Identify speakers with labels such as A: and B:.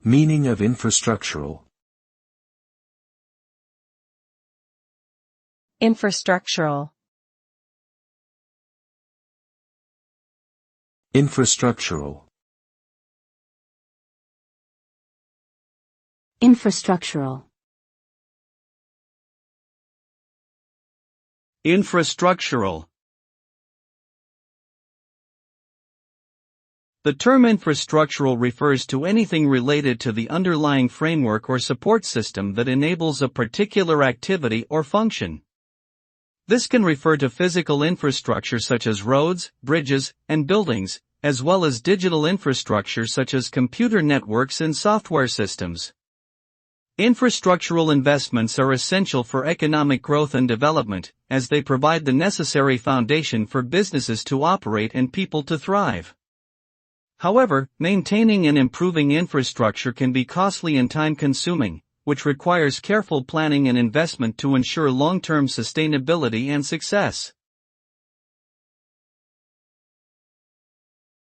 A: Meaning of infrastructural.
B: Infrastructural.
A: Infrastructural.
C: Infrastructural.
D: Infrastructural. The term infrastructural refers to anything related to the underlying framework or support system that enables a particular activity or function. This can refer to physical infrastructure such as roads, bridges, and buildings, as well as digital infrastructure such as computer networks and software systems. Infrastructural investments are essential for economic growth and development, as they provide the necessary foundation for businesses to operate and people to thrive. However, maintaining and improving infrastructure can be costly and time-consuming, which requires careful planning and investment to ensure long-term sustainability and success.